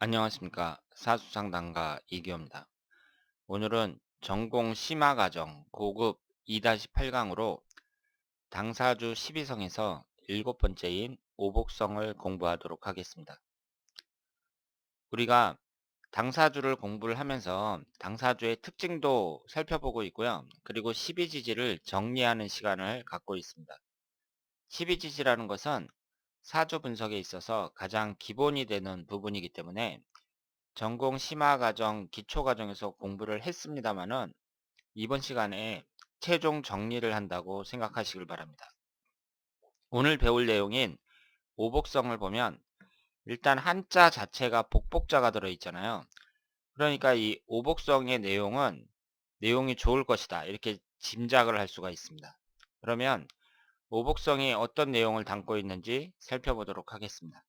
안녕하십니까. 사수상담가 이기호입니다. 오늘은 전공 심화과정 고급 2-8강으로 당사주 12성에서 일곱 번째인 오복성을 공부하도록 하겠습니다. 우리가 당사주를 공부를 하면서 당사주의 특징도 살펴보고 있고요. 그리고 12지지를 정리하는 시간을 갖고 있습니다. 12지지라는 것은 사주 분석에 있어서 가장 기본이 되는 부분이기 때문에 전공 심화과정, 기초과정에서 공부를 했습니다마는 이번 시간에 최종 정리를 한다고 생각하시길 바랍니다. 오늘 배울 내용인 오복성을 보면 일단 한자 자체가 복복자가 들어있잖아요. 그러니까 이 오복성의 내용이 좋을 것이다. 이렇게 짐작을 할 수가 있습니다. 그러면 오복성이 어떤 내용을 담고 있는지 살펴보도록 하겠습니다.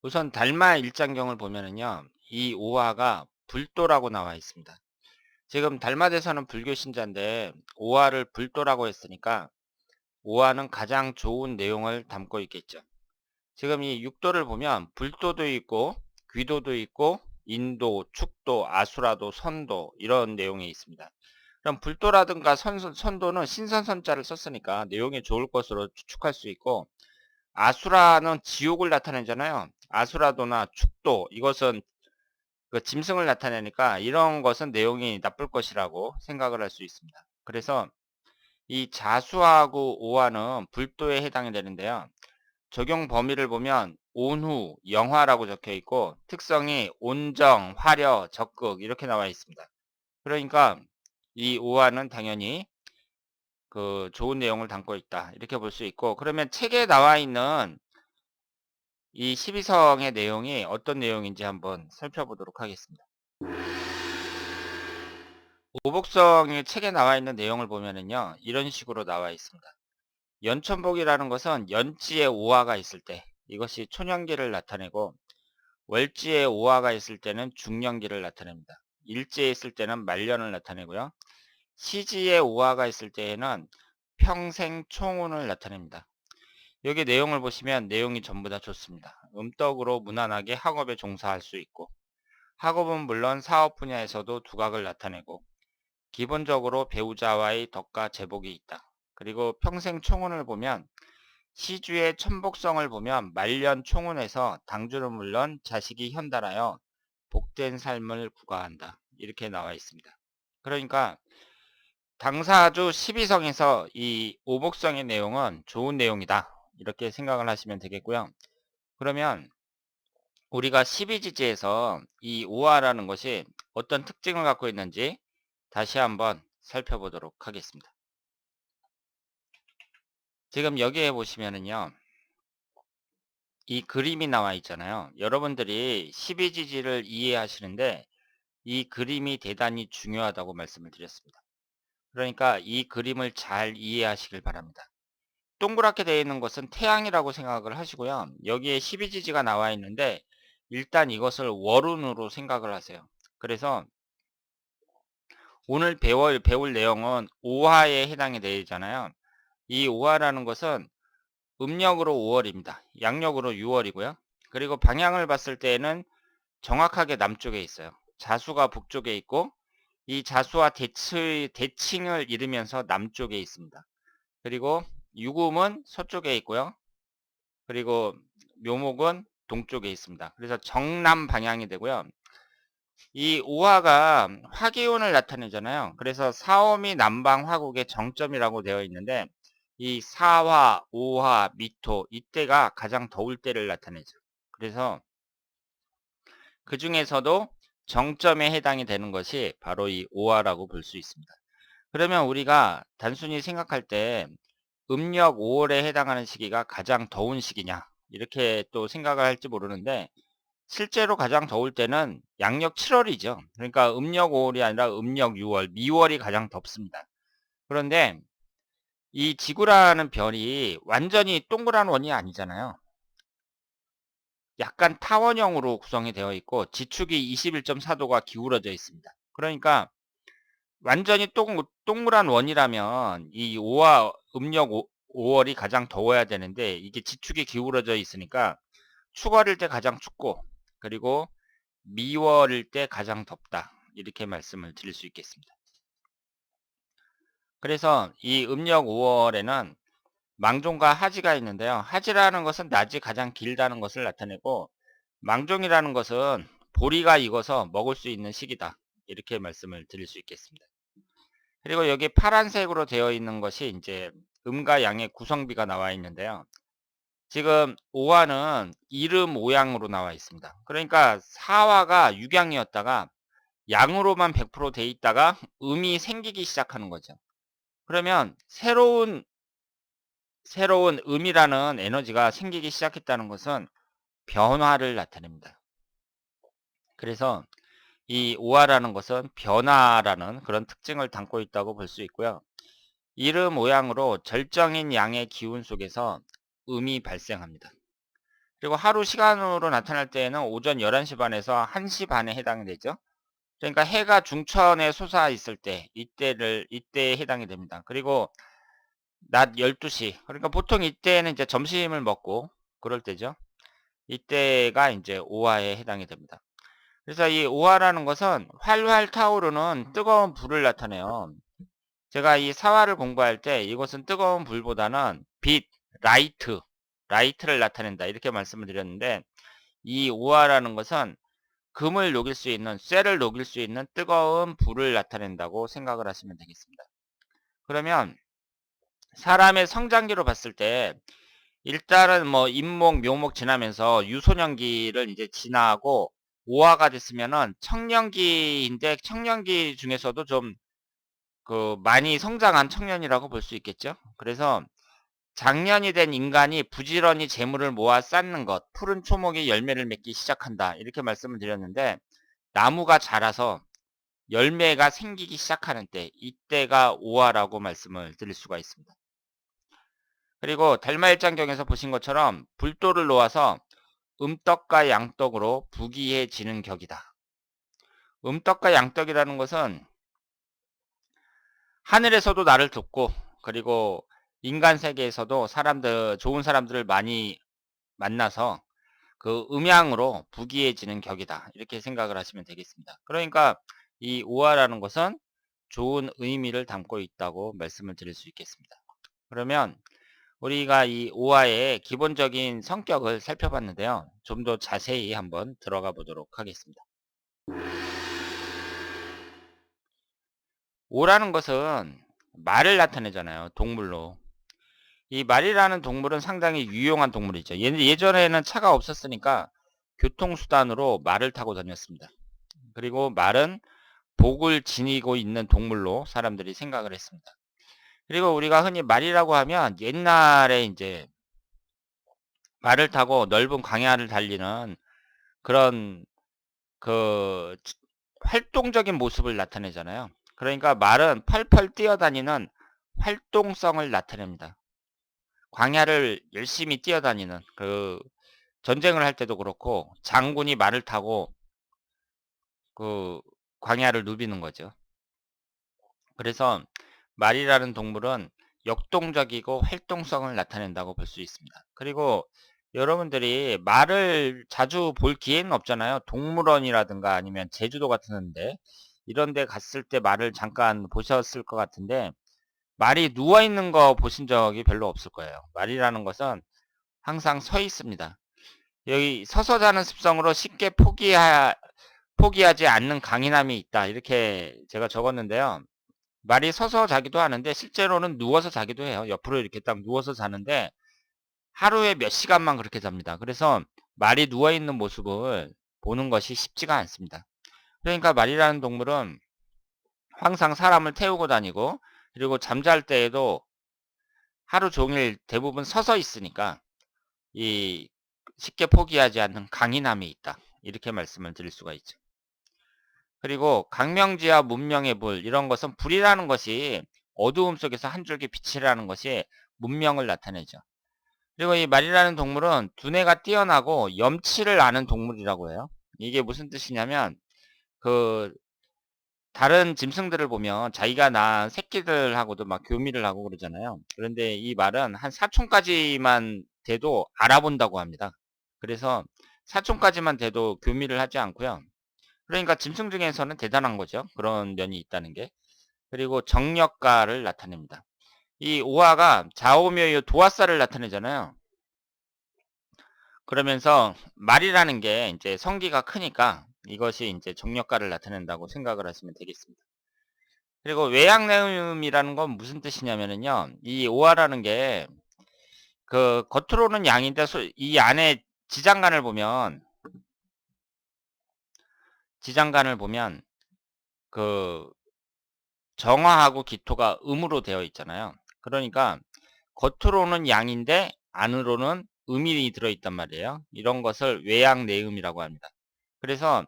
우선 달마 일장경을 보면은요. 이 오화가 불도라고 나와 있습니다. 지금 달마대서는 불교 신자인데 오화를 불도라고 했으니까 오화는 가장 좋은 내용을 담고 있겠죠. 지금 이 육도를 보면 불도도 있고 귀도도 있고 인도, 축도, 아수라도, 선도 이런 내용이 있습니다. 그럼 불도라든가 선도는 신선선자를 썼으니까 내용이 좋을 것으로 추측할 수 있고 아수라는 지옥을 나타내잖아요. 아수라도나 축도 이것은 그 짐승을 나타내니까 이런 것은 내용이 나쁠 것이라고 생각을 할 수 있습니다. 그래서 이 자수하고 오화는 불도에 해당이 되는데요. 적용 범위를 보면 온후, 영화라고 적혀 있고 특성이 온정, 화려, 적극 이렇게 나와 있습니다. 그러니까 이 오화는 당연히 그 좋은 내용을 담고 있다. 이렇게 볼 수 있고 그러면 책에 나와 있는 이 12성의 내용이 어떤 내용인지 한번 살펴보도록 하겠습니다. 오복성이 책에 나와 있는 내용을 보면은요. 이런 식으로 나와 있습니다. 연천복이라는 것은 연지에 오화가 있을 때 이것이 촌연기를 나타내고 월지에 오화가 있을 때는 중년기를 나타냅니다. 일지에 있을 때는 말년을 나타내고요. 시지에 오화가 있을 때에는 평생 총운을 나타냅니다. 여기 내용을 보시면 내용이 전부 다 좋습니다. 음덕으로 무난하게 학업에 종사할 수 있고 학업은 물론 사업 분야에서도 두각을 나타내고 기본적으로 배우자와의 덕과 제복이 있다. 그리고 평생 총운을 보면 시주의 천복성을 보면 말년 총운에서 당주는 물론 자식이 현달하여 복된 삶을 구가한다. 이렇게 나와 있습니다. 그러니까 당사주 12성에서 이 오복성의 내용은 좋은 내용이다. 이렇게 생각을 하시면 되겠고요. 그러면 우리가 12지지에서 이 오화라는 것이 어떤 특징을 갖고 있는지 다시 한번 살펴보도록 하겠습니다. 지금 여기에 보시면은요. 이 그림이 나와 있잖아요. 여러분들이 12지지를 이해하시는데 이 그림이 대단히 중요하다고 말씀을 드렸습니다. 그러니까 이 그림을 잘 이해하시길 바랍니다. 동그랗게 되어 있는 것은 태양이라고 생각을 하시고요. 여기에 12지지가 나와 있는데 일단 이것을 월운으로 생각을 하세요. 그래서 오늘 배울 내용은 오화에 해당이 되잖아요. 이 오화라는 것은 음력으로 5월입니다. 양력으로 6월이고요. 그리고 방향을 봤을 때에는 정확하게 남쪽에 있어요. 자수가 북쪽에 있고 이 자수와 대칭을 이루면서 남쪽에 있습니다. 그리고 유금은 서쪽에 있고요. 그리고 묘목은 동쪽에 있습니다. 그래서 정남 방향이 되고요. 이 오화가 화기운을 나타내잖아요. 그래서 사오미 남방 화국의 정점이라고 되어 있는데 이 사화, 오화, 미토 이때가 가장 더울 때를 나타내죠. 그래서 그 중에서도 정점에 해당이 되는 것이 바로 이 오화라고 볼 수 있습니다. 그러면 우리가 단순히 생각할 때 음력 5월에 해당하는 시기가 가장 더운 시기냐 이렇게 또 생각을 할지 모르는데 실제로 가장 더울 때는 양력 7월이죠. 그러니까 음력 5월이 아니라 음력 6월, 미월이 가장 덥습니다. 그런데 이 지구라는 별이 완전히 동그란 원이 아니잖아요. 약간 타원형으로 구성이 되어 있고 지축이 21.4도가 기울어져 있습니다. 그러니까 완전히 동그란 원이라면 이 음력 5월이 가장 더워야 되는데 이게 지축이 기울어져 있으니까 축월일 때 가장 춥고 그리고 미월일 때 가장 덥다. 이렇게 말씀을 드릴 수 있겠습니다. 그래서 이 음력 5월에는 망종과 하지가 있는데요. 하지라는 것은 낮이 가장 길다는 것을 나타내고 망종이라는 것은 보리가 익어서 먹을 수 있는 시기다. 이렇게 말씀을 드릴 수 있겠습니다. 그리고 여기 파란색으로 되어 있는 것이 이제 음과 양의 구성비가 나와 있는데요. 지금 오화는 이름 오양으로 나와 있습니다. 그러니까 사화가 육양이었다가 양으로만 100% 돼 있다가 음이 생기기 시작하는 거죠. 그러면 새로운 음이라는 에너지가 생기기 시작했다는 것은 변화를 나타냅니다. 그래서 이 오화라는 것은 변화라는 그런 특징을 담고 있다고 볼 수 있고요. 이름 모양으로 절정인 양의 기운 속에서 음이 발생합니다. 그리고 하루 시간으로 나타날 때에는 오전 11시 반에서 1시 반에 해당이 되죠. 그러니까 해가 중천에 솟아 있을 때 이때에 해당이 됩니다. 그리고 낮 12시, 그러니까 보통 이때는 이제 점심을 먹고 그럴 때죠. 이때가 이제 오화에 해당이 됩니다. 그래서 이 오화라는 것은 활활 타오르는 뜨거운 불을 나타내요. 제가 이 사화를 공부할 때 이것은 뜨거운 불보다는 빛, 라이트를 나타낸다. 이렇게 말씀을 드렸는데 이 오화라는 것은 금을 녹일 수 있는, 쇠를 녹일 수 있는 뜨거운 불을 나타낸다고 생각을 하시면 되겠습니다. 그러면 사람의 성장기로 봤을 때 일단은 뭐 임목, 묘목 지나면서 유소년기를 이제 지나고 오화가 됐으면은 청년기인데 청년기 중에서도 좀 많이 성장한 청년이라고 볼 수 있겠죠. 그래서 장년이 된 인간이 부지런히 재물을 모아 쌓는 것, 푸른 초목이 열매를 맺기 시작한다. 이렇게 말씀을 드렸는데 나무가 자라서 열매가 생기기 시작하는 때, 이때가 오화라고 말씀을 드릴 수가 있습니다. 그리고 달마일장경에서 보신 것처럼 불도를 놓아서 음떡과 양떡으로 부귀해지는 격이다. 음떡과 양떡이라는 것은 하늘에서도 나를 돕고 그리고 인간 세계에서도 좋은 사람들을 많이 만나서 그 음양으로 부귀해지는 격이다. 이렇게 생각을 하시면 되겠습니다. 그러니까 이 오화라는 것은 좋은 의미를 담고 있다고 말씀을 드릴 수 있겠습니다. 그러면 우리가 이 오화의 기본적인 성격을 살펴봤는데요. 좀 더 자세히 한번 들어가 보도록 하겠습니다. 오라는 것은 말을 나타내잖아요. 동물로. 이 말이라는 동물은 상당히 유용한 동물이죠. 예전에는 차가 없었으니까 교통수단으로 말을 타고 다녔습니다. 그리고 말은 복을 지니고 있는 동물로 사람들이 생각을 했습니다. 그리고 우리가 흔히 말이라고 하면 옛날에 이제 말을 타고 넓은 광야를 달리는 그런 그 활동적인 모습을 나타내잖아요. 그러니까 말은 펄펄 뛰어다니는 활동성을 나타냅니다. 광야를 열심히 뛰어다니는 전쟁을 할 때도 그렇고 장군이 말을 타고 그 광야를 누비는 거죠. 그래서 말이라는 동물은 역동적이고 활동성을 나타낸다고 볼 수 있습니다. 그리고 여러분들이 말을 자주 볼 기회는 없잖아요. 동물원이라든가 아니면 제주도 같은데 이런 데 갔을 때 말을 잠깐 보셨을 것 같은데 말이 누워있는 거 보신 적이 별로 없을 거예요. 말이라는 것은 항상 서 있습니다. 여기 서서 자는 습성으로 쉽게 포기하지 않는 강인함이 있다. 이렇게 제가 적었는데요. 말이 서서 자기도 하는데 실제로는 누워서 자기도 해요. 옆으로 이렇게 딱 누워서 자는데 하루에 몇 시간만 그렇게 잡니다. 그래서 말이 누워있는 모습을 보는 것이 쉽지가 않습니다. 그러니까 말이라는 동물은 항상 사람을 태우고 다니고 그리고 잠잘 때에도 하루 종일 대부분 서서 있으니까 이 쉽게 포기하지 않는 강인함이 있다. 이렇게 말씀을 드릴 수가 있죠. 그리고 강명지와 문명의 불 이런 것은 불이라는 것이 어두움 속에서 한 줄기 빛이라는 것이 문명을 나타내죠. 그리고 이 말이라는 동물은 두뇌가 뛰어나고 염치를 아는 동물이라고 해요. 이게 무슨 뜻이냐면 다른 짐승들을 보면 자기가 낳은 새끼들하고도 막 교미를 하고 그러잖아요. 그런데 이 말은 한 사촌까지만 돼도 알아본다고 합니다. 그래서 사촌까지만 돼도 교미를 하지 않고요. 그러니까 짐승 중에서는 대단한 거죠. 그런 면이 있다는 게. 그리고 정력가를 나타냅니다. 이 오화가 좌오묘유 도화살을 나타내잖아요. 그러면서 말이라는 게 이제 성기가 크니까 이것이 이제 정력가를 나타낸다고 생각을 하시면 되겠습니다. 그리고 외양내음이라는 건 무슨 뜻이냐면은요. 이 오화라는 게 그 겉으로는 양인데 이 안에 지장간을 보면 그 정화하고 기토가 음으로 되어 있잖아요. 그러니까 겉으로는 양인데 안으로는 음이 들어있단 말이에요. 이런 것을 외양내음이라고 합니다. 그래서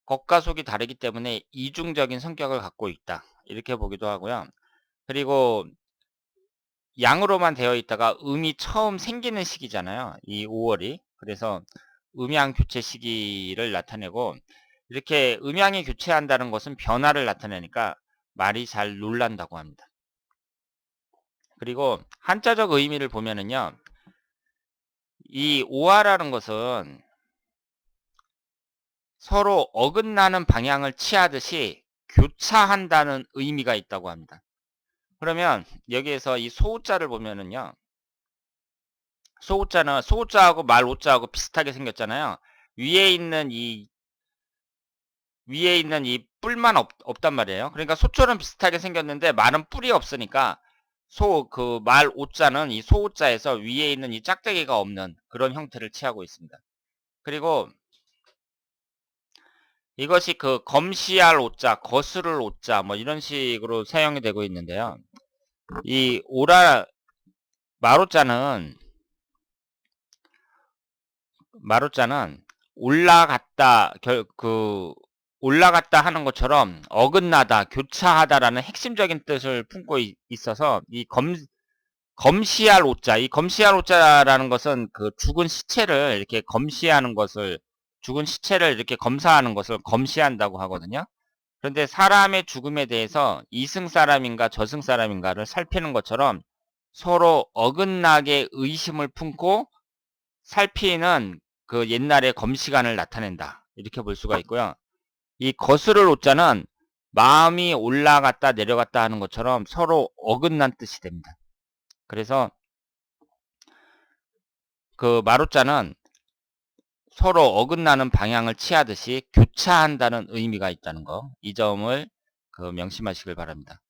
겉과 속이 다르기 때문에 이중적인 성격을 갖고 있다. 이렇게 보기도 하고요. 그리고 양으로만 되어 있다가 음이 처음 생기는 시기잖아요. 이 5월이. 그래서 음양 교체 시기를 나타내고 이렇게 음양이 교체한다는 것은 변화를 나타내니까 말이 잘 놀란다고 합니다. 그리고 한자적 의미를 보면은요. 이 오화라는 것은 서로 어긋나는 방향을 취하듯이 교차한다는 의미가 있다고 합니다. 그러면 여기에서 이 소자를 보면은요. 소자는 소자하고 말오자하고 비슷하게 생겼잖아요. 위에 있는 이 뿔만 없단 말이에요. 그러니까 소처럼 비슷하게 생겼는데 말은 뿔이 없으니까 그 말 오자는 이 소자에서 위에 있는 이 짝대기가 없는 그런 형태를 취하고 있습니다. 그리고 이것이 그 검시할 오자, 거스를 오자 뭐 이런 식으로 사용이 되고 있는데요. 이 마로자는 올라갔다 올라갔다 하는 것처럼 어긋나다, 교차하다라는 핵심적인 뜻을 품고 있어서 이 검시할 오자, 이 검시할 오자라는 것은 그 죽은 시체를 이렇게 검사하는 것을 검시한다고 하거든요. 그런데 사람의 죽음에 대해서 이승 사람인가 저승 사람인가를 살피는 것처럼 서로 어긋나게 의심을 품고 살피는 그 옛날의 검시관을 나타낸다. 이렇게 볼 수가 있고요. 이 거스를 오자는 마음이 올라갔다 내려갔다 하는 것처럼 서로 어긋난 뜻이 됩니다. 그래서 그 마루자는 서로 어긋나는 방향을 취하듯이 교차한다는 의미가 있다는 거, 이 점을 명심하시길 바랍니다.